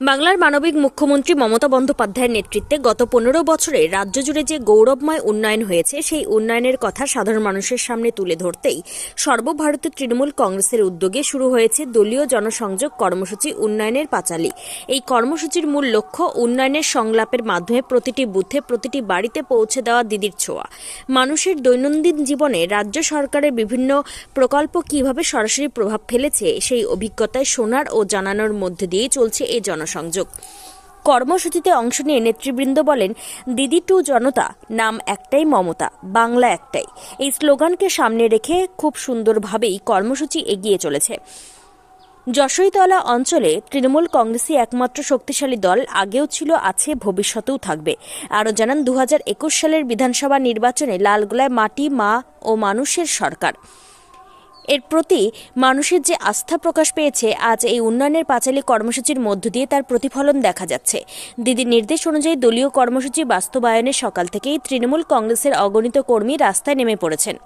বাংলার মানবিক মুখ্যমন্ত্রী মমতা বন্দ্যোপাধ্যায়ের নেতৃত্বে গত 15 বছরে রাজ্য জুড়ে যে গৌরবময় উন্নয়ন হয়েছে সেই উন্নয়নের কথা সাধারণ মানুষের সামনে তুলে ধরতেই সর্বভারতীয় তৃণমূল কংগ্রেসের উদ্যোগে শুরু হয়েছে দলীয় জনসংযোগ কর্মসূচি উন্নয়নের পাঁচালী। এই কর্মসূচির মূল লক্ষ্য উন্নয়নের সংলাপের মাধ্যমে প্রতিটি বুথে প্রতিটি বাড়িতে পৌঁছে দেওয়া দিদির ছোঁয়া। মানুষের দৈনন্দিন জীবনে রাজ্য সরকারের বিভিন্ন প্রকল্প কিভাবে সরাসরি প্রভাব ফেলেছে সেই অভিজ্ঞতায় শোনার ও জানানোর মধ্যে দিয়ে চলছে এই জনসংযোগ। কর্মসূচিতে অংশ নিয়ে নেতৃবৃন্দ বলেন, দিদি টু জনতা, নাম একটাই মমতা, বাংলা একটাই। এই স্লোগানকে সামনে রেখে খুব সুন্দরভাবেই কর্মসূচি এগিয়ে চলেছে। যশোরীতলা অঞ্চলে তৃণমূল কংগ্রেসই একমাত্র শক্তিশালী দল, আগেও ছিল, আছে, ভবিষ্যতেও থাকবে। আরও জানান, 2021 সালের বিধানসভা নির্বাচনে লালগোলায় মাটি, মা ও মানুষের সরকার, এর প্রতি মানুষের যে আস্থা প্রকাশ পেয়েছে, আজ এই উন্নয়নের পাঁচালী কর্মসূচির মধ্য দিয়ে তার প্রতিফলন দেখা যাচ্ছে। দিদির নির্দেশ অনুযায়ী দলীয় কর্মসূচি বাস্তবায়নে সকাল থেকেই তৃণমূল কংগ্রেসের অগণিত কর্মী রাস্তায় নেমে পড়েছেন।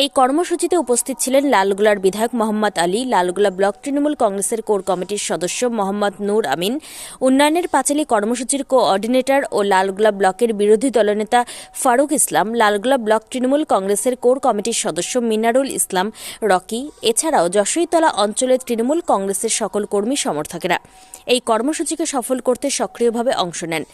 এই কর্মসূচিতে উপস্থিত ছিলেন লালগোলার বিধায়ক মোহাম্মদ আলী, লালগোলা ব্লক তৃণমূল কংগ্রেসের কোর কমিটির সদস্য মোহাম্মদ নূর আমিন, উন্নয়নের পাঁচালী কর্মসূচির কোঅর্ডিনেটর ও লালগোলা ব্লকের বিরোধী দলনেতা ফারুক ইসলাম, লালগোলা ব্লক তৃণমূল কংগ্রেসের কোর কমিটির সদস্য মিনারুল ইসলাম রকি, এছাড়াও যশোরীতলা অঞ্চলের তৃণমূল কংগ্রেসের সকল কর্মী সমর্থকেরা এই কর্মসূচিকে সফল করতে সক্রিয়ভাবে অংশ নেন।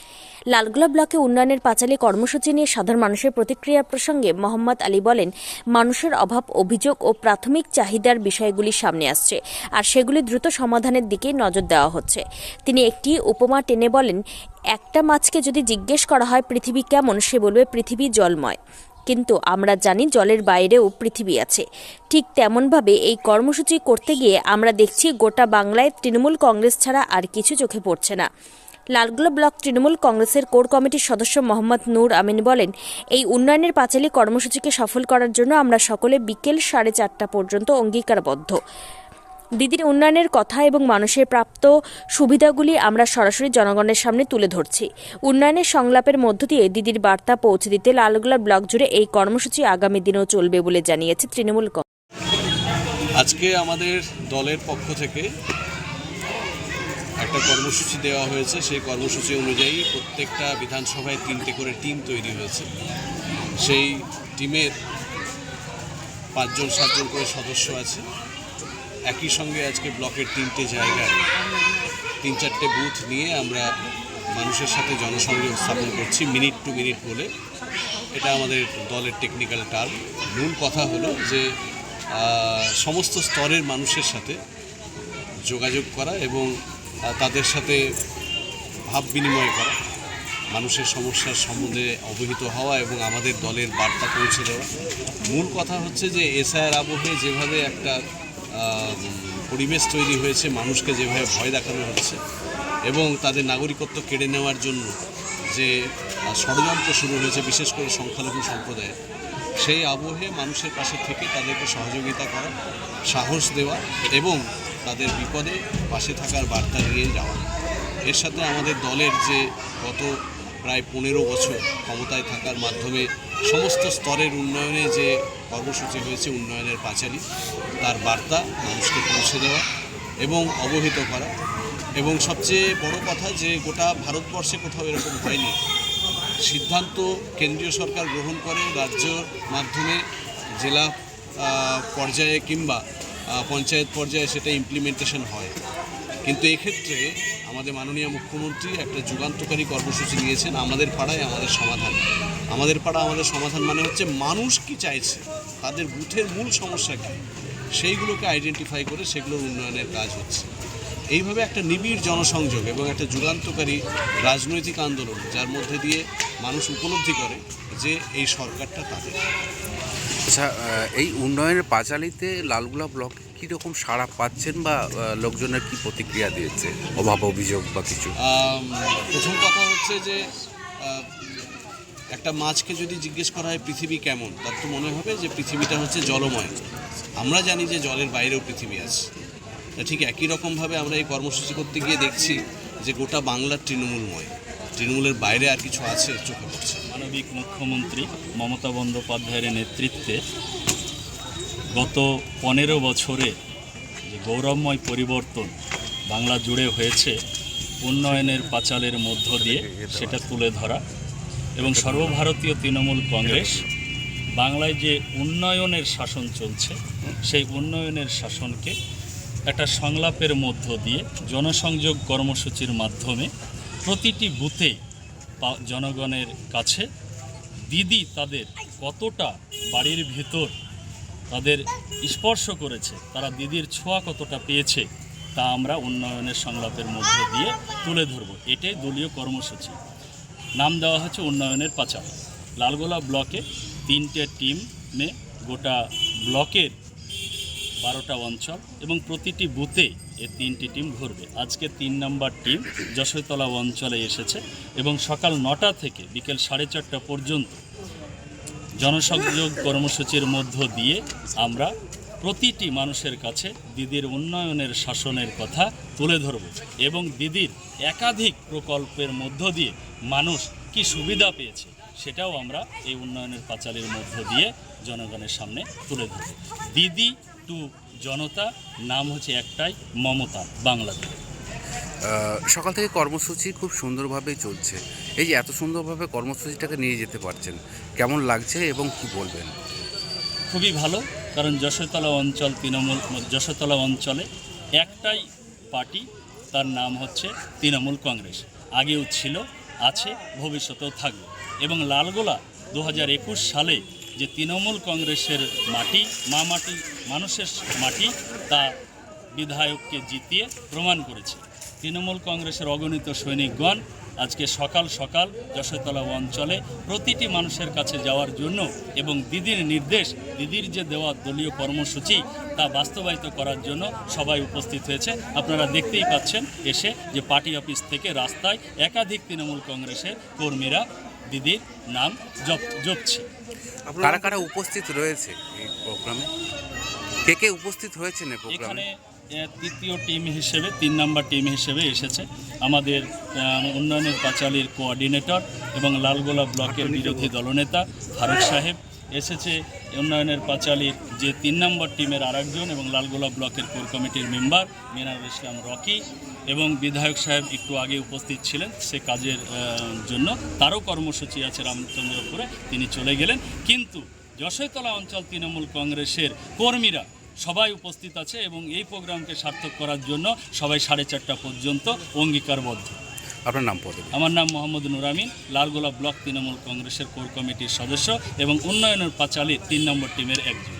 লালগোলা ব্লকে উন্নয়নের পাঁচালী কর্মসূচি নিয়ে সাধারণ মানুষের প্রতিক্রিয়া প্রসঙ্গে মোহাম্মদ আলী বলেন, মানুষের অভাব, অভিযোগ ও প্রাথমিক চাহিদার বিষয়গুলি সামনে আসছে, আর সেগুলি দ্রুত সমাধানের দিকে নজর দেওয়া হচ্ছে। তিনি একটি উপমা টেনে বলেন, একটা মাছকে যদি জিজ্ঞেস করা হয় পৃথিবী কেমন, সে বলবে পৃথিবী জলময়, কিন্তু আমরা জানি জলের বাইরেও পৃথিবী আছে। ঠিক তেমনভাবে এই কর্মসূচি করতে গিয়ে আমরা দেখছি গোটা বাংলায় তৃণমূল কংগ্রেস ছাড়া আর কিছু চোখে পড়ছে না। লালগোলা ব্লক তৃণমূল কংগ্রেসের কোর কমিটির সদস্য মোহাম্মদ নূর আমিন বলেন, এই উন্নয়নের পাঁচালী কর্মসূচিকে সফল করার জন্য আমরা সকলে বিকেল 4:30 পর্যন্ত অঙ্গীকারবদ্ধ। দিদির উন্নয়নের কথা এবং মানুষের প্রাপ্ত সুবিধাগুলি আমরা সরাসরি জনগণের সামনে তুলে ধরছি। উন্নয়নের সংলাপের মধ্য দিয়ে দিদির বার্তা পৌঁছে দিতে লালগোলা ব্লক জুড়ে এই কর্মসূচি আগামী দিনেও চলবে বলে জানিয়েছে তৃণমূল কংগ্রেস। আজকে আমাদের দলের পক্ষ থেকে একটা কর্মসূচি দেওয়া হয়েছে। সেই কর্মসূচি অনুযায়ী প্রত্যেকটা বিধানসভায় 3টে করে টিম তৈরি হয়েছে। সেই টিমের 5-7জন করে সদস্য আছে। একই সঙ্গে আজকে ব্লকের 3টে জায়গায় 3-4টে বুথ নিয়ে আমরা মানুষের সাথে জনসংযোগ স্থাপন করছি, মিনিট টু মিনিট বলে। এটা আমাদের দলের টেকনিক্যাল টার্ম। মূল কথা হলো যে সমস্ত স্তরের মানুষের সাথে যোগাযোগ করা এবং তাদের সাথে ভাব বিনিময় করা, মানুষের সমস্যার সম্বন্ধে অবহিত হওয়া এবং আমাদের দলের বার্তা পৌঁছে দেওয়া। মূল কথা হচ্ছে যে এসআইআর আবহে যেভাবে একটা পরিবেশ তৈরি হয়েছে, মানুষকে যেভাবে ভয় দেখানো হচ্ছে এবং তাদের নাগরিকত্ব কেড়ে নেওয়ার জন্য যে ষড়যন্ত্র শুরু হয়েছে বিশেষ করে সংখ্যালঘু সম্প্রদায়ের, সেই আবহে মানুষের পাশে থেকে তাদেরকে সহযোগিতা করা, সাহস দেওয়া এবং তাদের বিপদে পাশে থাকার বার্তা নিয়ে যাওয়া। এর সাথে আমাদের দলের যে গত প্রায় 15 বছর ক্ষমতায় থাকার মাধ্যমে সমস্ত স্তরের উন্নয়নে যে কর্মসূচি হয়েছে উন্নয়নের পাঁচালী, তার বার্তা মানুষকে পৌঁছে দেওয়া এবং অবহিত করা। এবং সবচেয়ে বড় কথা যে গোটা ভারতবর্ষে কোথাও এরকম হয়নি। সিদ্ধান্ত কেন্দ্রীয় সরকার গ্রহণ করে, রাজ্যর মাধ্যমে জেলা পর্যায়ে কিংবা পঞ্চায়েত পর্যায়ে সেটা ইমপ্লিমেন্টেশন হয়। কিন্তু এক্ষেত্রে আমাদের মাননীয় মুখ্যমন্ত্রী একটা যুগান্তকারী কর্মসূচি নিয়েছেন, আমাদের পাড়ায় আমাদের সমাধান। আমাদের পাড়া আমাদের সমাধান মানে হচ্ছে মানুষ কি চাইছে, তাদের বুথের মূল সমস্যা কী, সেইগুলোকে আইডেন্টিফাই করে সেগুলোর উন্নয়নের কাজ হচ্ছে। এইভাবে একটা নিবিড় জনসংযোগ এবং একটা যুগান্তকারী রাজনৈতিক আন্দোলন, যার মধ্যে দিয়ে মানুষ উপলব্ধি করে যে এই সরকারটা তাদের। আচ্ছা, এই উন্নয়নের পাঁচালীতে লালগোলা ব্লক কীরকম সাড়া পাচ্ছেন বা লোকজনের কি প্রতিক্রিয়া দিয়েছে, অভাব অভিযোগ বা কিছু? প্রথম কথা হচ্ছে যে একটা মাছকে যদি জিজ্ঞেস করা হয় পৃথিবী কেমন, তার তো মনে হবে যে পৃথিবীটা হচ্ছে জলময়। আমরা জানি যে জলের বাইরেও পৃথিবী আছে। ঠিক একই রকমভাবে আমরা এই কর্মসূচি করতে গিয়ে দেখছি যে গোটা বাংলার তৃণমূলময়, তৃণমূলের বাইরে আর কিছু আছে চোখে পড়ছে। মানবিক মুখ্যমন্ত্রী মমতা বন্দ্যোপাধ্যায়ের নেতৃত্বে গত 15 বছরে যে গৌরবময় পরিবর্তন বাংলা জুড়ে হয়েছে উন্নয়নের পাঁচালের মধ্য দিয়ে সেটা তুলে ধরা এবং সর্বভারতীয় তৃণমূল কংগ্রেস বাংলায় যে উন্নয়নের শাসন চলছে সেই উন্নয়নের শাসনকে একটা সংলাপের মধ্য দিয়ে জনসংযোগ কর্মসূচির মাধ্যমে প্রতিটি বুথে জনগণের কাছে দিদি তাদের কতটা বাড়ির ভিতর তাদের স্পর্শ করেছে, তারা দিদির ছোঁয়া কতটা পেয়েছে তা আমরা উন্নয়নের সংলাপের মধ্য দিয়ে তুলে ধরব। এটাই দলীয় কর্মসূচি। নাম দেওয়া হচ্ছে উন্নয়নের পাঁচাল। লালগোলা ব্লকে 3টে টিমে গোটা ব্লকের 12টা অঞ্চল এবং প্রতিটি বুথে এই 3টি টিম ঘুরবে। আজকে 3 নম্বর টিম যশোরতলা অঞ্চলে এসেছে এবং সকাল 9টা থেকে বিকেল 4:30 পর্যন্ত জনসংযোগ কর্মসূচির মধ্য দিয়ে আমরা প্রতিটি মানুষের কাছে দিদির উন্নয়নের শাসনের কথা তুলে ধরব এবং দিদির একাধিক প্রকল্পের মধ্য দিয়ে মানুষ কি সুবিধা পেয়েছে সেটাও আমরা এই উন্নয়নের পাঁচালের মধ্য দিয়ে জনগণের সামনে তুলে ধরব। দিদি টু জনতা, নাম হচ্ছে একটাই, মমতা বাংলাদেশ। সকাল থেকে কর্মসূচি খুব সুন্দরভাবেই চলছে। এই যে এত সুন্দরভাবে কর্মসূচিটাকে নিয়ে যেতে পারছেন, কেমন লাগছে এবং কি বলবেন? খুবই ভালো, কারণ যশোরতলা অঞ্চলে একটাই পার্টি, তার নাম হচ্ছে তৃণমূল কংগ্রেস। আগেও ছিল, আছে, ভবিষ্যতেও থাকবে। এবং লালগোলা 2021 সালে যে তৃণমূল কংগ্রেসের মাটি, মা মাটি, মানুষের মাটি, তা বিধায়ককে জিতিয়ে প্রমাণ করেছে। তৃণমূল কংগ্রেসের অগণিত সৈনিকগণ আজকে সকাল সকাল যশোরতলা অঞ্চলে প্রতিটি মানুষের কাছে যাওয়ার জন্য এবং দিদির নির্দেশ, দিদির যে দেওয়া দলীয় কর্মসূচি তা বাস্তবায়িত করার জন্য সবাই উপস্থিত হয়েছে। আপনারা দেখতেই পাচ্ছেন এসে যে পার্টি অফিস থেকে রাস্তায় একাধিক তৃণমূল কংগ্রেসের কর্মীরা দিদির নাম জপছে। কারা কারা উপস্থিত রয়েছে এই প্রোগ্রামে? কে কে উপস্থিত হয়েছেন এই প্রোগ্রামে? এখানে তৃতীয় টিম হিসেবে 3 নম্বর টিম হিসেবে এসেছে আমাদের উন্নয়নের পাঁচালীর কোঅর্ডিনেটর এবং লালগোলা ব্লকের বিরোধী দলনেতা ফারুক সাহেব এসেছে। উন্নয়নের পাঁচালীর যে 3 নম্বর টিমের আরেকজন এবং লালগোলা ব্লকের কোর কমিটির মেম্বার মিনারুল ইসলাম রকি এবং বিধায়ক সাহেব একটু আগে উপস্থিত ছিলেন সে কাজের জন্য, তারও কর্মসূচি আছে রামচন্দ্রপুরে, তিনি চলে গেলেন। কিন্তু যশোরতলা অঞ্চল তৃণমূল কংগ্রেসের কর্মীরা সবাই উপস্থিত আছে এবং এই প্রোগ্রামকে সার্থক করার জন্য সবাই 4:30 পর্যন্ত অঙ্গীকারবদ্ধ। আপনার নাম পদে? আমার নাম মোহাম্মদ নুরামিন, লালগোলা ব্লক তৃণমূল কংগ্রেসের কোর কমিটির সদস্য এবং উন্নয়নের পাঁচালীর 3 নম্বর টিমের একজন।